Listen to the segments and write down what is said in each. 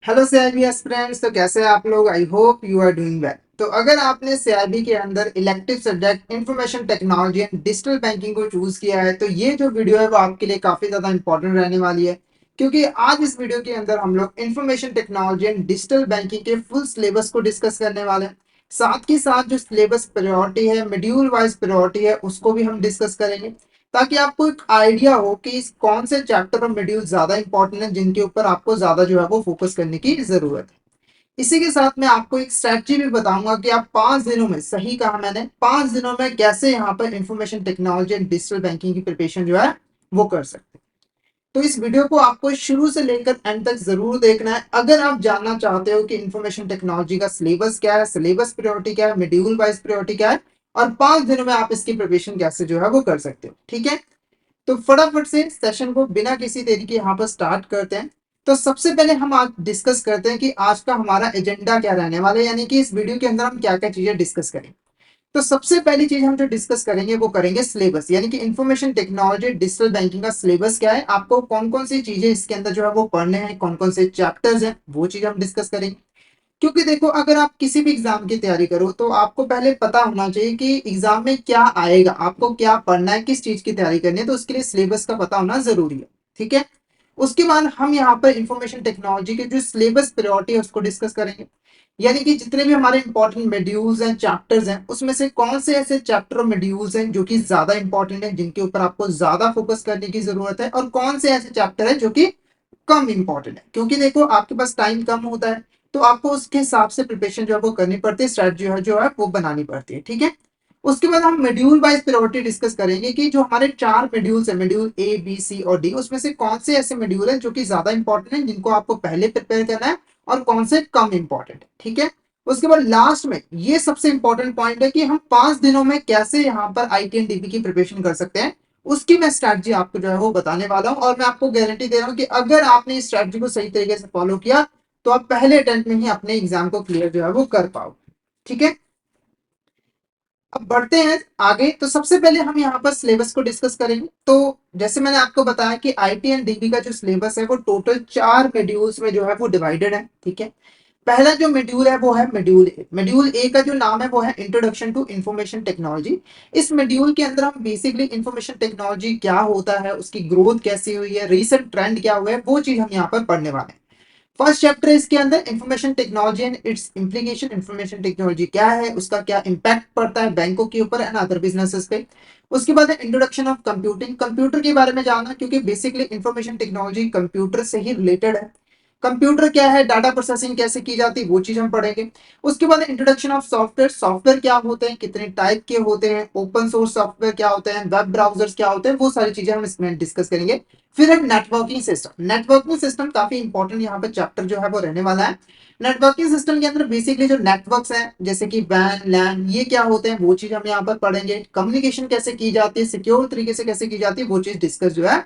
Hello CIB aspirants. तो कैसे हैं आप लोग? I hope you are doing well. तो अगर आपने सीआईबी के अंदर elective subject information technology and digital banking को चूज किया है तो ये जो वीडियो है वो आपके लिए काफी ज्यादा इंपॉर्टेंट रहने वाली है, क्योंकि आज इस वीडियो के अंदर हम लोग information technology and digital banking के फुल सिलेबस को डिस्कस करने वाले हैं। साथ ही साथ जो सिलेबस प्रायोरिटी है, मॉड्यूल वाइज प्रायोरिटी है, उसको भी हम डिस्कस करेंगे, ताकि आपको एक आइडिया हो कि इस कौन से चैप्टर और मॉड्यूल ज्यादा इंपॉर्टेंट है जिनके ऊपर आपको ज्यादा जो है वो फोकस करने की जरूरत है। इसी के साथ मैं आपको एक स्ट्रेटजी भी बताऊंगा कि आप 5 दिनों में, सही कहा मैंने, 5 दिनों में कैसे यहाँ पर information technology and digital banking की प्रिपरेशन जो है वो कर सकते हैं। तो इस वीडियो को आपको शुरू से लेकर एंड तक जरूर देखना है अगर आप जानना चाहते हो कि इंफॉर्मेशन टेक्नोलॉजी का सिलेबस क्या है, सिलेबस प्रायोरिटी क्या है, मॉड्यूल वाइज प्रायोरिटी क्या है, और 5 दिनों में आप इसकी प्रिपरेशन कैसे जो है वो कर सकते हो। ठीक है, तो फटाफट से सेशन को बिना किसी देरी के यहाँ पर स्टार्ट करते हैं। तो सबसे पहले हम आज डिस्कस करते हैं कि आज का हमारा एजेंडा क्या रहने वाला है, यानी कि इस वीडियो के अंदर हम क्या क्या चीजें डिस्कस करें। तो सबसे पहली चीज हम जो डिस्कस करेंगे वो करेंगे सिलेबस, यानी कि इंफॉर्मेशन टेक्नोलॉजी डिजिटल बैंकिंग का सिलेबस क्या है, आपको कौन कौन सी चीजें इसके अंदर जो है वो पढ़ने हैं, कौन कौन से चैप्टर्स हैं, वो चीज हम डिस्कस करेंगे। क्योंकि देखो, अगर आप किसी भी एग्जाम की तैयारी करो तो आपको पहले पता होना चाहिए कि एग्जाम में क्या आएगा, आपको क्या पढ़ना है, किस चीज की तैयारी करनी है, तो उसके लिए सिलेबस का पता होना जरूरी है। ठीक है, उसके बाद हम यहाँ पर इंफॉर्मेशन टेक्नोलॉजी के जो सिलेबस प्रायोरिटी है उसको डिस्कस करेंगे, यानी कि जितने भी हमारे इंपॉर्टेंट मॉड्यूल्स हैं, चैप्टर्स हैं, उसमें से कौन से ऐसे चैप्टर और मॉड्यूल्स हैं जो कि ज्यादा इंपॉर्टेंट है, जिनके ऊपर आपको ज्यादा फोकस करने की जरूरत है, और कौन से ऐसे चैप्टर है जो कि कम इंपॉर्टेंट है। क्योंकि देखो, आपके पास टाइम कम होता है तो आपको उसके हिसाब से प्रिपरेशन जो है वो करनी पड़ती है, स्ट्रेटजी जो है वो बनानी पड़ती है। ठीक है, उसके बाद हम मॉड्यूल वाइज प्रायोरिटी डिस्कस करेंगे कि जो हमारे 4 मॉड्यूल्स है, मॉड्यूल ए बी सी और डी, उसमें से कौन से ऐसे मॉड्यूल है जो कि ज्यादा इंपॉर्टेंट है, जिनको आपको पहले प्रिपेयर करना है, और कौन से कम इंपॉर्टेंट है। ठीक है, उसके बाद लास्ट में ये सबसे इंपॉर्टेंट पॉइंट है कि हम 5 दिनों में कैसे यहाँ पर आईटी एंड डीबी की प्रिपरेशन कर सकते हैं, उसकी मैं स्ट्रैटेजी आपको जो है वो बताने वाला हूं। और मैं आपको गारंटी दे रहा हूं कि अगर आपने इस स्ट्रैटेजी को सही तरीके से फॉलो किया तो आप पहले अटेम्प्ट में ही अपने एग्जाम को क्लियर जो है वो कर पाओगे। ठीक है, अब बढ़ते हैं आगे। तो सबसे पहले हम यहाँ पर सिलेबस को डिस्कस करेंगे। तो जैसे मैंने आपको बताया कि आईटी एंड डीबी का जो सिलेबस है वो टोटल 4 मॉड्यूल्स में जो है वो डिवाइडेड है। ठीक है, पहला जो मॉड्यूल है वो है मॉड्यूल ए। मॉड्यूल ए का जो नाम है वो है इंट्रोडक्शन टू इंफॉर्मेशन टेक्नोलॉजी। इस मॉड्यूल के अंदर हम बेसिकली इंफॉर्मेशन टेक्नोलॉजी क्या होता है, उसकी ग्रोथ कैसी हुई है, रीसेंट ट्रेंड क्या हुआ है, वो चीज हम यहाँ पर पढ़ने वाले हैं। फर्स्ट चैप्टर है इसके अंदर information technology and it's implication. Information technology क्या है, उसका क्या इंपैक्ट पड़ता है बैंकों के ऊपर एंड अदर बिजनेसेस पे। उसके बाद है इंट्रोडक्शन ऑफ कंप्यूटिंग, कंप्यूटर के बारे में जानना, क्योंकि बेसिकली इंफॉर्मेशन टेक्नोलॉजी कंप्यूटर से ही रिलेटेड है। कंप्यूटर क्या है, डाटा प्रोसेसिंग कैसे की जाती है, वो चीज हम पढ़ेंगे। उसके बाद इंट्रोडक्शन ऑफ सॉफ्टवेयर, सॉफ्टवेयर क्या होते हैं, कितने टाइप के होते हैं, ओपन सोर्स सॉफ्टवेयर क्या होते हैं, वेब ब्राउजर्स क्या होते हैं, वो सारी चीजें हम इसमें डिस्कस करेंगे। फिर है नेटवर्किंग सिस्टम। नेटवर्किंग सिस्टम काफी इंपॉर्टेंट यहाँ पे चैप्टर जो है वो रहने वाला है। नेटवर्किंग सिस्टम के अंदर बेसिकली जो नेटवर्क्स हैं, जैसे कि वैन लैन, ये क्या होते हैं, वो चीज हम यहाँ पर पढ़ेंगे। कम्युनिकेशन कैसे की जाती है, सिक्योर तरीके से कैसे की जाती है, वो चीज डिस्कस जो है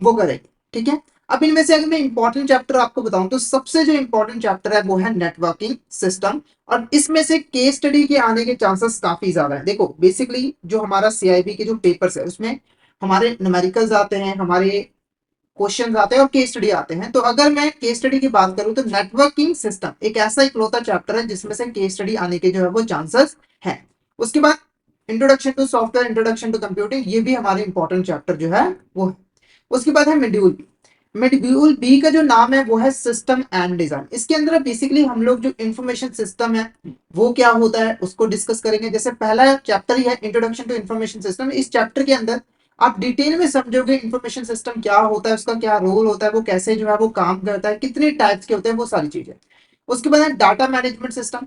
वो करेंगे। ठीक है, अब इनमें से अगर मैं इंपॉर्टेंट चैप्टर आपको बताऊं तो सबसे जो इंपॉर्टेंट चैप्टर है वो है नेटवर्किंग सिस्टम। और इसमें से केस स्टडी के आने के चांसेस काफी ज्यादा है। देखो, बेसिकली जो हमारा सीआईबी के जो पेपर्स है उसमें हमारे न्यूमेरिकल्स आते हैं, हमारे क्वेश्चन आते हैं और केस स्टडी आते हैं। तो अगर मैं केस स्टडी की बात करूं तो नेटवर्किंग सिस्टम एक ऐसा इकलौता चैप्टर है जिसमें से केस स्टडी आने के जो है वो चांसेस हैं। उसके बाद introduction to software, introduction to computing, ये भी हमारे इंपॉर्टेंट चैप्टर जो है वो है। उसके बाद है मॉड्यूल बी। मॉड्यूल बी का जो नाम है वो है सिस्टम एंड डिजाइन। इसके अंदर बेसिकली हम लोग जो इंफॉर्मेशन सिस्टम है वो क्या होता है उसको डिस्कस करेंगे। जैसे पहला चैप्टर ही है इंट्रोडक्शन टू इंफॉर्मेशन सिस्टम, इस चैप्टर के अंदर आप डिटेल में समझोगे इंफॉर्मेशन सिस्टम क्या होता है, उसका क्या रोल होता है, वो कैसे जो है वो काम करता है, कितने टाइप्स के होते हैं, वो सारी चीजें। उसके बाद है डाटा मैनेजमेंट सिस्टम।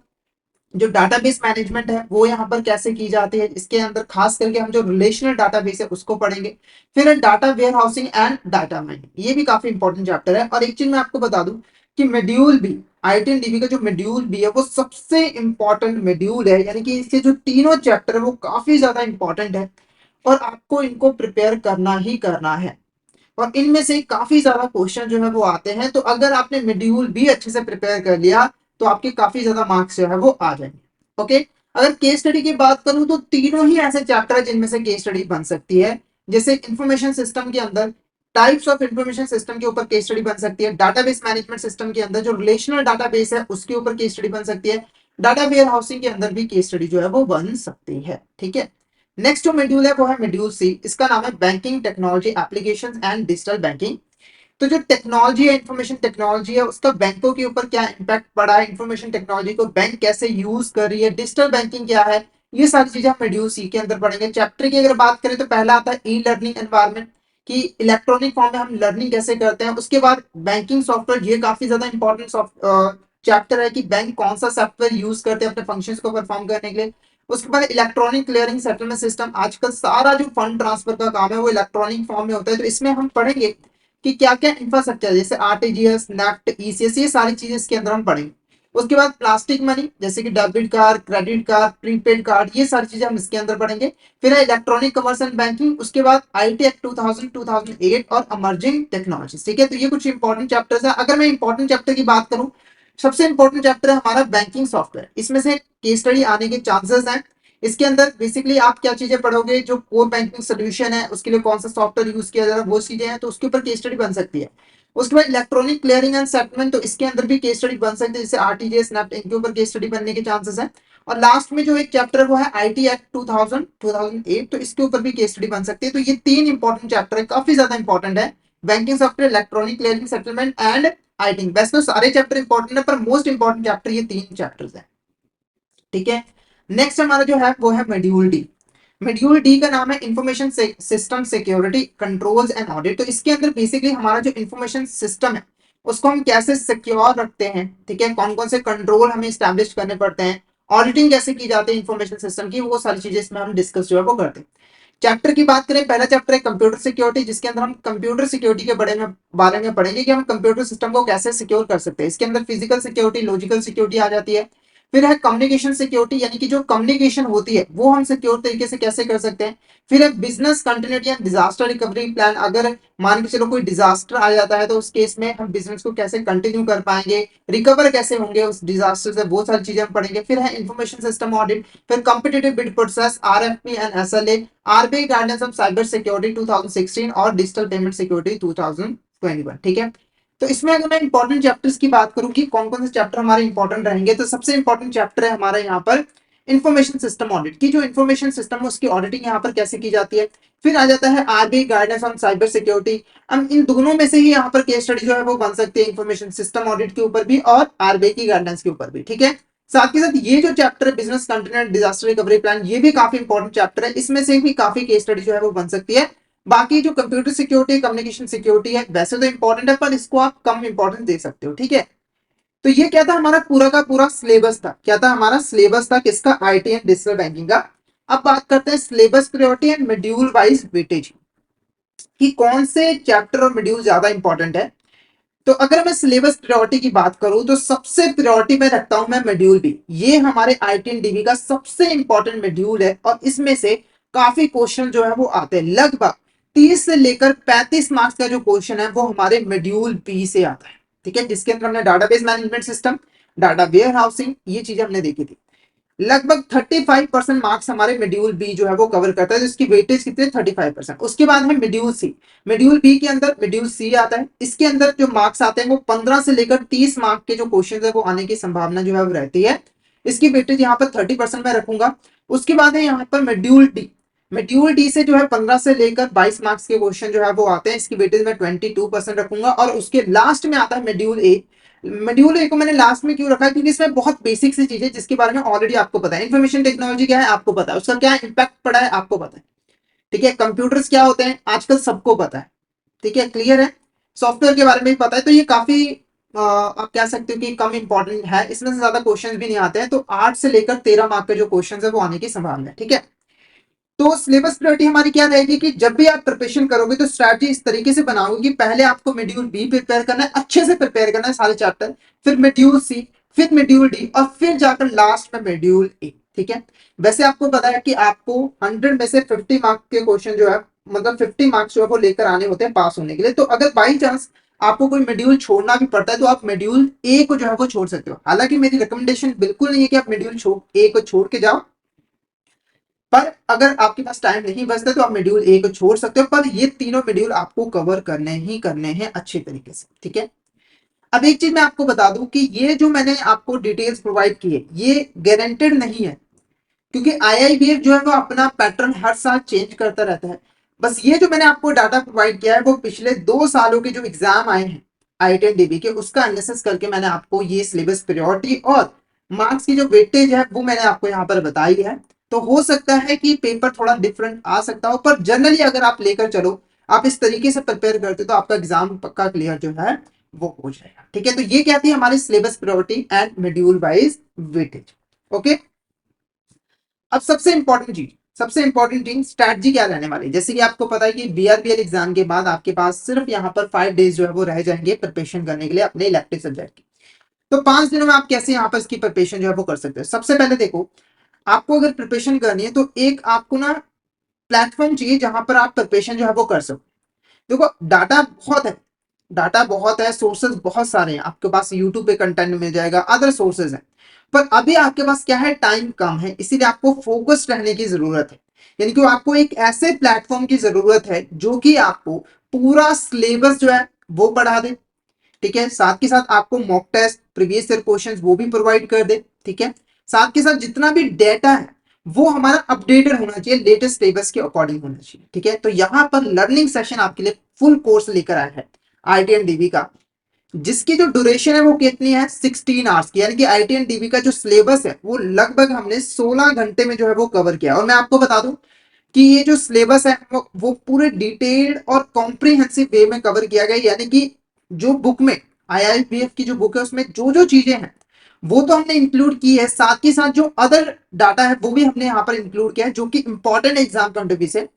जो डाटाबेस मैनेजमेंट है वो यहाँ पर कैसे की जाती है, इसके अंदर खास करके हम जो रिलेशनल डाटाबेस है उसको पढ़ेंगे। फिर है data warehousing and data mining, ये भी काफी इंपॉर्टेंट चैप्टर है। और एक चीज मैं आपको बता दूं कि module B, IT and DB का जो मॉड्यूल बी है वो सबसे इंपॉर्टेंट मॉड्यूल है, यानी कि इसके जो तीनों चैप्टर है वो काफी ज्यादा इंपॉर्टेंट है और आपको इनको प्रिपेयर करना ही करना है। और इनमें से काफी ज्यादा क्वेश्चन जो है वो आते हैं, तो अगर आपने मॉड्यूल भी अच्छे से प्रिपेयर कर लिया तो आपके काफी ज्यादा मार्क्स जो है वो आ जाएंगे। ओके, अगर केस स्टडी की बात करूं तो तीनों ही ऐसे चैप्टर है जिनमें से केस स्टडी बन सकती है। जैसे इंफॉर्मेशन सिस्टम के अंदर टाइप्स ऑफ इंफॉर्मेशन सिस्टम के ऊपर केस स्टडी बन सकती है। डाटाबेस मैनेजमेंट सिस्टम के अंदर जो रिलेशनल डाटाबेस है उसके ऊपर केस स्टडी बन सकती है। डाटा वेयर हाउसिंग के अंदर भी केस स्टडी जो है वो बन सकती है। ठीक है, नेक्स्ट जो मॉड्यूल है वो है मॉड्यूल सी, इसका नाम है banking technology applications and digital banking. तो जो टेक्नोलॉजी है, इंफॉर्मेशन टेक्नोलॉजी है, उसका बैंकों के ऊपर क्या इंपैक्ट पड़ा है, इंफॉर्मेशन टेक्नोलॉजी को बैंक कैसे यूज कर रही है, डिजिटल बैंकिंग क्या है, ये सारी चीजें हम मॉड्यूल सी के अंदर पढ़ेंगे। चैप्टर की अगर बात करें तो पहला आता है ई लर्निंग एनवायरनमेंट, कि इलेक्ट्रॉनिक फॉर्म में हम लर्निंग कैसे करते हैं। उसके बाद बैंकिंग सॉफ्टवेयर, ये काफी ज्यादा इंपॉर्टेंट चैप्टर है कि बैंक कौन सा सॉफ्टवेयर यूज करते हैं अपने फंक्शंस को परफॉर्म करने के लिए। उसके बाद इलेक्ट्रॉनिक क्लियरिंग सेटलमेंट सिस्टम, आजकल सारा जो फंड ट्रांसफर का काम है वो इलेक्ट्रॉनिक फॉर्म में होता है, तो इसमें हम पढ़ेंगे कि क्या क्या इंफ्रास्ट्रक्चर जैसे आरटीजीएस, नेफ्ट, ईसीएस, ये सारी चीजें इसके अंदर हम पढ़ेंगे। उसके बाद प्लास्टिक मनी जैसे कि debit card, credit card, prepaid card, ये सारी चीजें हम इसके अंदर पढ़ेंगे। फिर है इलेक्ट्रॉनिक कमर्स एंड बैंकिंग, उसके बाद आईटी एक्ट 2000 2008 और इमर्जिंग टेक्नोलॉजी। ठीक है, तो ये कुछ इंपॉर्टेंट चैप्टर्स है। अगर मैं इंपॉर्टेंट चैप्टर की बात करूं, सबसे इंपॉर्टेंट चैप्टर है हमारा बैंकिंग सॉफ्टवेयर, इसमें से केस स्टडी आने के चांसेस हैं। इसके अंदर बेसिकली आप क्या चीजें पढ़ोगे, जो कोर बैंकिंग सोल्यूशन है उसके लिए कौन सा सॉफ्टवेयर यूज किया जा रहा है, वो चीजें हैं, तो उसके ऊपर केस स्टडी बन सकती है। उसके बाद इलेक्ट्रॉनिक क्लियरिंग एंड सेटलमेंट, तो इसके अंदर भी केस स्टडी बन सकती है, जैसे आरटीजीएस, नेफ्ट, इनके ऊपर केस स्टडी बनने के चांसेस हैं। और लास्ट में जो एक चैप्टर है वो है आईटी एक्ट 2000 2008, तो इसके ऊपर भी केस स्टडी बन सकती है। तो ये तीन इंपॉर्टेंट चैप्टर है, काफी ज्यादा इंपॉर्टेंट है। Banking software, electronic clearing settlement and IT. वैसे तो सारे चैप्टर इंपॉर्टेंट है, पर मोस्ट इंपॉर्टेंट चैप्टर ये तीन चैप्टर्स हैं। ठीक है, नेक्स्ट हमारा जो है वो है मॉड्यूल डी। मॉड्यूल डी का नाम है information system security controls and audit. तो इसके अंदर बेसिकली हमारा जो इंफॉर्मेशन सिस्टम है उसको हम कैसे सिक्योर रखते हैं, ठीक है, कौन कौन से कंट्रोल हमें स्टैब्लिश करने पड़ते हैं, ऑडिटिंग कैसे की जाती है इंफॉर्मेशन सिस्टम की, वो सारी चीजें इसमें हम डिस्कस जो है वो करते हैं। चैप्टर की बात करें, पहला चैप्टर है कंप्यूटर सिक्योरिटी, जिसके अंदर हम कंप्यूटर सिक्योरिटी के बारे में पढ़ेंगे कि हम कंप्यूटर सिस्टम को कैसे सिक्योर कर सकते हैं। इसके अंदर फिजिकल सिक्योरिटी, लॉजिकल सिक्योरिटी आ जाती है। फिर है कम्युनिकेशन सिक्योरिटी, यानी कि जो कम्युनिकेशन होती है वो हम सिक्योर तरीके से कैसे कर सकते हैं। फिर है business continuity and disaster recovery plan, अगर मान के चलो कोई डिजास्टर आ जाता है तो उस केस में हम बिजनेस को कैसे कंटिन्यू कर पाएंगे, रिकवर कैसे होंगे उस डिजास्टर से, वो सारी चीजें हम पढ़ेंगे। फिर है इंफॉर्मेशन सिस्टम ऑडिट, फिर competitive bid process, RFP and SLA, RBI guidance on cyber security 2016 और डिजिटल पेमेंट सिक्योरिटी 2021। ठीक है, तो इसमें अगर मैं इंपॉर्टेंट चैप्टर्स की बात करूं कि कौन कौन से चैप्टर हमारे इंपॉर्टेंट रहेंगे, तो सबसे इंपॉर्टेंट चैप्टर है हमारे यहाँ पर इंफॉर्मेशन सिस्टम ऑडिट की, जो इंफॉर्मेशन सिस्टम है उसकी ऑडिटिंग यहाँ पर कैसे की जाती है। फिर आ जाता है RBI guidance on cyber security. अब इन दोनों में से ही यहाँ पर केस स्टडी जो है वो बन सकती है, इंफॉर्मेशन सिस्टम ऑडिट के ऊपर भी और आरबीआई की गाइडेंस के ऊपर भी। ठीक है, साथ के साथ ये जो चैप्टर है business continuity disaster recovery plan, ये भी काफी इंपॉर्टेंट चैप्टर है, इसमें से भी काफी केस स्टडी जो है वो बन सकती है। बाकी जो कंप्यूटर सिक्योरिटी, कम्युनिकेशन सिक्योरिटी है, वैसे तो इंपॉर्टेंट है पर इसको आप कम इंपॉर्टेंस दे सकते हो। ठीक है, तो ये क्या था हमारा पूरा का पूरा सिलेबस था, क्या था हमारा सिलेबस था किसका, आईटी एंड डिजिटल बैंकिंग का। अब बात करते हैं syllabus priority and module wise weightage कि कौन से चैप्टर और मॉड्यूल ज्यादा इंपॉर्टेंट है। तो अगर मैं सिलेबस प्रायोरिटी की बात करूं तो सबसे प्रायोरिटी में रखता हूं मैं मॉड्यूल बी। ये हमारे आईटी एंड डीबी का सबसे इंपॉर्टेंट मॉड्यूल है और इसमें से काफी क्वेश्चन जो है वो आते हैं, लगभग 30 से लेकर 35 मार्क्स का जो क्वेश्चन है वो हमारे मॉड्यूल बी से आता है। ठीक है, जिसके अंदर हमने database management system, data warehousing, ये चीजें हमने देखी थी। लगभग 35% मार्क्स हमारे मॉड्यूल बी जो है वो कवर करता है, जिसकी वेटेज कितनी है 35%। उसके बाद है मॉड्यूल सी। मॉड्यूल बी के अंदर मॉड्यूल सी आता है, इसके अंदर जो मार्क्स आते हैं वो 15 से लेकर 30 मार्क के जो क्वेश्चन है वो आने की संभावना जो है वो रहती है। इसकी वेटेज यहाँ पर 30% में रखूंगा। उसके बाद है यहाँ पर मॉड्यूल डी। मॉड्यूल डी से जो है 15 से लेकर 22 मार्क्स के क्वेश्चन जो है वो आते हैं, इसकी वेटेज में 22% रखूंगा। और उसके लास्ट में आता है मॉड्यूल ए। मॉड्यूल ए को मैंने लास्ट में क्यों रखा है, क्योंकि इसमें बहुत बेसिक सी चीजें जिसके बारे में ऑलरेडी आपको पता है। इंफॉर्मेशन टेक्नोलॉजी क्या है आपको पता है, उसका क्या इम्पैक्ट पड़ा है आपको पता है। ठीक है, कंप्यूटर्स क्या होते हैं आजकल सबको पता है। ठीक है, क्लियर है, सॉफ्टवेयर के बारे में भी पता है। तो ये काफी आप कह सकते हो कि कम इंपॉर्टेंट है, इसमें से ज्यादा क्वेश्चन भी नहीं आते हैं। तो 8 से लेकर 13 मार्क के जो क्वेश्चन है वो आने की संभावना है। ठीक है, तो सिलेबस प्रायोरिटी हमारी क्या रहेगी कि जब भी आप प्रिपरेशन करोगे तो स्ट्रैटेजी इस तरीके से बनाओगे कि पहले आपको मॉड्यूल बी प्रिपेयर करना है, अच्छे से प्रिपेयर करना है सारे चैप्टर, फिर मॉड्यूल सी, फिर मॉड्यूल डी और फिर जाकर लास्ट में मॉड्यूल ए। ठीक है, वैसे आपको पता है कि आपको 100 में से 50 मार्क्स के क्वेश्चन जो है, मतलब 50 मार्क्स जो है वो लेकर आने होते हैं पास होने के लिए। तो अगर बाई चांस आपको कोई मॉड्यूल छोड़ना भी पड़ता है तो आप मॉड्यूल ए को जो है वो छोड़ सकते हो। हालांकि मेरी रिकमेंडेशन बिल्कुल नहीं है कि आप मॉड्यूल ए को छोड़ के जाओ, पर अगर आपके पास टाइम नहीं बचता तो आप मॉड्यूल ए को छोड़ सकते हो, पर ये तीनों मॉड्यूल आपको कवर करने ही करने हैं अच्छे तरीके से, ठीक है। अब एक चीज मैं आपको बता दूं कि ये जो मैंने आपको डिटेल्स प्रोवाइड की है ये गारंटेड नहीं है, क्योंकि आईआईबीएफ जो है वो अपना पैटर्न हर साल चेंज करता रहता है। बस ये जो मैंने आपको डाटा प्रोवाइड किया है वो पिछले 2 सालों के जो एग्जाम आए हैं आईआईटीडीबी के, उसका एनालिसिस करके मैंने आपको ये सिलेबस प्रायोरिटी और मार्क्स की जो वेटेज है वो मैंने आपको यहाँ पर बताई है। तो हो सकता है कि पेपर थोड़ा डिफरेंट आ सकता हो, पर जनरली अगर आप लेकर चलो, आप इस तरीके से प्रिपेयर करते तो आपका एग्जाम पक्का क्लियर जो है वो हो जाएगा, ठीक है। तो ये क्या थी हमारी syllabus priority and module wise weightage. Okay, अब सबसे इंपॉर्टेंट चीज स्ट्रैटेजी क्या रहने वाली है। जैसे कि आपको पता है कि बीआरबीएल एग्जाम के बाद आपके पास सिर्फ यहाँ पर 5 डेज जो है वो रह जाएंगे प्रिपरेशन करने के लिए अपने इलेक्टिव सब्जेक्ट की। तो 5 दिनों में आप कैसे यहाँ पर इसकी प्रिपरेशन जो है वो कर सकते हो। सबसे पहले देखो, आपको अगर प्रिपरेशन करनी है तो एक आपको ना प्लेटफॉर्म चाहिए जहां पर आप प्रिपरेशन जो है वो कर सको। देखो डाटा बहुत है, सोर्सेज बहुत सारे हैं आपके पास, यूट्यूब पे कंटेंट मिल जाएगा, अदर सोर्सेज हैं। पर अभी आपके पास क्या है, टाइम कम है, इसीलिए आपको फोकस्ड रहने की जरूरत है। यानी कि आपको एक ऐसे प्लेटफॉर्म की जरूरत है जो कि आपको पूरा सिलेबस जो है वो पढ़ा दे, ठीक है। साथ के साथ आपको mock test, previous year questions वो भी प्रोवाइड कर दे, ठीक है। साथ के साथ जितना भी डेटा है वो हमारा अपडेटेड होना चाहिए, लेटेस्ट सिलेबस के अकॉर्डिंग होना चाहिए, ठीक है। तो यहाँ पर लर्निंग सेशन आपके लिए फुल कोर्स लेकर आया है आईटीएनडीबी का, जिसकी जो ड्यूरेशन है वो कितनी है, 16 आवर्स की। यानी कि आईटीएनडीबी का जो सिलेबस है वो लगभग हमने 16 घंटे में जो है वो कवर किया। और मैं आपको बता दूं कि ये जो सिलेबस है वो पूरे डिटेल्ड और कॉम्प्रिहेंसिव वे में कवर किया गया। यानी कि जो बुक में, आईआईबीएफ की जो बुक है उसमें जो जो चीजें हैं वो तो हमने इंक्लूड की है, साथ ही साथ जो अदर डाटा है वो भी हमने यहाँ पर इंक्लूड किया है जो कि important exam point of view से।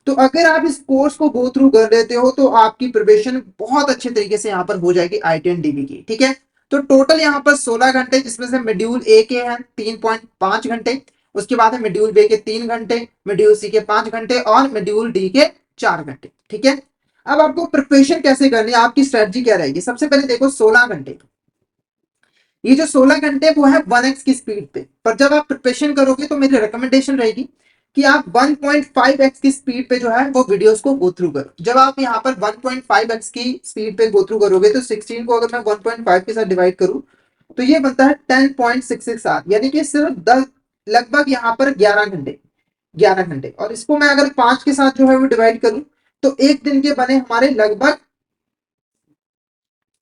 तो अगर आप इस कोर्स को गो थ्रू कर लेते हो तो आपकी प्रिपरेशन बहुत अच्छे तरीके से यहाँ पर हो जाएगी आईटीएनडीबी की, ठीक है। तो टोटल यहाँ पर 16 घंटे, जिसमें से मॉड्यूल ए के हैं 3.5 घंटे, उसके बाद है मॉड्यूल बी के 3 घंटे, मॉड्यूल सी के 5 घंटे और मॉड्यूल डी के 4 घंटे, ठीक है। अब आपको प्रिपरेशन कैसे करनी है, आपकी स्ट्रेटजी क्या रहेगी। सबसे पहले देखो 16 घंटे, ये जो 16 घंटे वो है 1x की स्पीड पे। पर जब आप प्रिपरेशन करोगे तो मेरी रिकमेंडेशन रहेगी कि आप 1.5x की स्पीड पे जो है वो वीडियोस को गो थ्रू करो। जब आप यहाँ पर 1.5x की स्पीड पे गो थ्रू करोगे तो 16 को अगर मैं 1.5 के साथ डिवाइड करूं तो ये बनता है 10.668, यानी कि सिर्फ 10, लगभग यहाँ पर 11 घंटे, 11 घंटे। और इसको मैं अगर 5 के साथ जो है वो डिवाइड करूं तो एक दिन के बने हमारे लगभग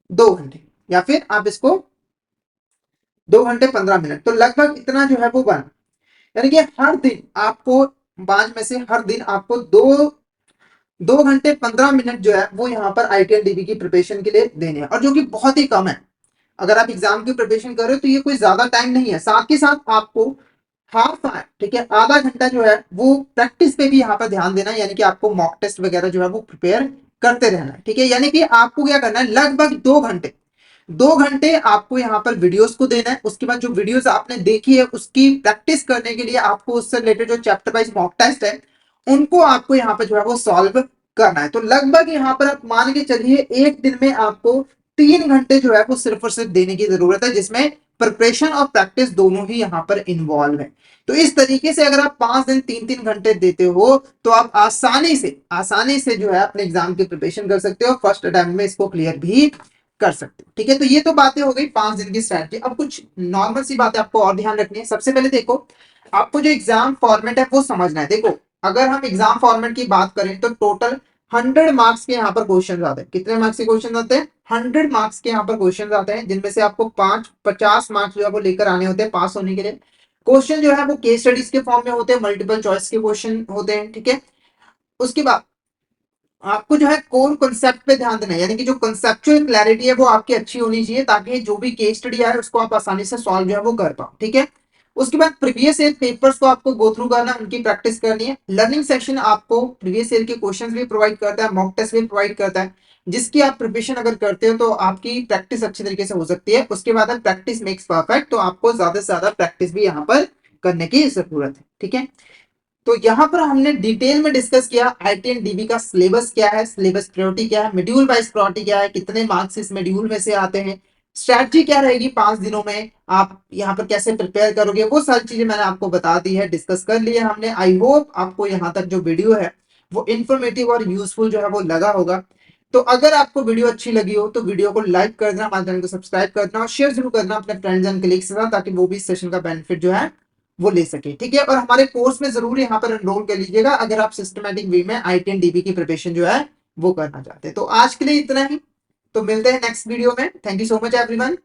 2 घंटे, या फिर आप इसको 2 घंटे 15 मिनट, तो लगभग इतना जो है वो बना। यानी कि हर दिन आपको 5 में से हर दिन आपको 2 घंटे 15 मिनट जो है वो यहाँ पर आईटीएनडीबी की प्रिपरेशन के लिए देने हैं, और जो कि बहुत ही कम है। अगर आप एग्जाम की प्रिपरेशन कर रहे हो तो ये कोई ज्यादा टाइम नहीं है। साथ ही साथ आपको हाफ आवर, ठीक है, आधा घंटा जो है वो प्रैक्टिस पे भी यहाँ पर ध्यान देना है। यानी कि आपको मॉक टेस्ट वगैरह जो है वो प्रिपेयर करते रहना है, ठीक है। यानी कि आपको क्या करना है, लगभग 2 घंटे, 2 घंटे आपको यहाँ पर वीडियोस को देना है। उसके बाद जो वीडियोस आपने देखी है उसकी प्रैक्टिस करने के लिए आपको उससे रिलेटेड जो चैप्टर वाइज मॉक टेस्ट है उनको आपको यहाँ पर जो है वो सॉल्व करना है। तो लगभग यहाँ पर आप मान के चलिए एक दिन में आपको 3 घंटे जो है वो सिर्फ और सिर्फ देने की जरूरत है, जिसमें प्रिपरेशन और प्रैक्टिस दोनों ही यहाँ पर इन्वॉल्व है। तो इस तरीके से अगर आप 5 दिन 3-3 घंटे देते हो तो आप आसानी से जो है अपने एग्जाम की प्रिपरेशन कर सकते हो, फर्स्ट अटेम्प्ट में इसको क्लियर भी कर सकते हो, ठीक है। तो ये तो बातें हो गई 5 दिन की स्ट्रैटेजी। अब कुछ नॉर्मल सी बातें आपको और ध्यान रखनी है। सबसे पहले देखो, आपको जो एग्जाम फॉर्मेट है वो समझना है। देखो, अगर हम एग्जाम फॉर्मेट की बात करें तो टोटल 100 मार्क्स के यहाँ पर क्वेश्चन आते हैं। कितने मार्क्स के क्वेश्चन आते हैं, 100 मार्क्स के यहाँ पर क्वेश्चन आते हैं, जिनमें से आपको 50 मार्क्स जो है वो लेकर आने होते हैं पास होने के लिए। क्वेश्चन जो है वो केस स्टडीज के फॉर्म में होते हैं, मल्टीपल चॉइस के क्वेश्चन होते हैं, ठीक है। उसके बाद आपको जो है कोर कंसेप्ट पे ध्यान देना है, यानी कि जो कंसेप्चुअल क्लैरिटी है वो आपकी अच्छी होनी चाहिए, ताकि जो भी केस स्टडी है उसको आप आसानी से सॉल्व जो है वो कर पाओ, ठीक है। उसके बाद प्रीवियस ईयर पेपर्स को आपको गो थ्रू करना, उनकी प्रैक्टिस करनी है। लर्निंग सेक्शन आपको प्रीवियस ईयर के क्वेश्चंस भी प्रोवाइड करता है, मॉक टेस्ट भी प्रोवाइड करता है, जिसकी आप प्रिपरेशन अगर करते हो तो आपकी प्रैक्टिस अच्छी तरीके से हो सकती है। उसके बाद प्रैक्टिस मेक्स परफेक्ट, तो आपको ज्यादा से ज्यादा प्रैक्टिस भी यहाँ पर करने की जरूरत है, ठीक है। तो यहाँ पर हमने डिटेल में डिस्कस किया आईटीएनडीबी का सिलेबस क्या है, सिलेबस प्रायोरिटी क्या है, मॉड्यूल वाइज प्रायोरिटी क्या है, कितने मार्क्स इस मॉड्यूल में से आते हैं, स्ट्रैटेजी क्या रहेगी 5 दिनों में, आप यहाँ पर कैसे प्रिपेयर करोगे, वो सारी चीजें मैंने आपको बता दी है, डिस्कस कर लिया हमने। आई होप आपको यहाँ तक जो वीडियो है वो इन्फॉर्मेटिव और यूजफुल जो है वो लगा होगा। तो अगर आपको वीडियो अच्छी लगी हो तो वीडियो को लाइक कर देना, हमारे चैनल को सब्सक्राइब कर देना और शेयर जरूर करना अपने फ्रेंड्स एंड कलीग्स के साथ, ताकि वो भी इस सेशन का बेनिफिट जो है वो ले सके। ठीक है, और हमारे कोर्स में जरूर यहाँ पर एनरोल कर लीजिएगा अगर आप सिस्टमेटिक वे में आईटी एंड डीबी की प्रिपरेशन जो है वो करना चाहते हैं। तो आज के लिए इतना ही, तो मिलते हैं नेक्स्ट वीडियो में। Thank you so much everyone.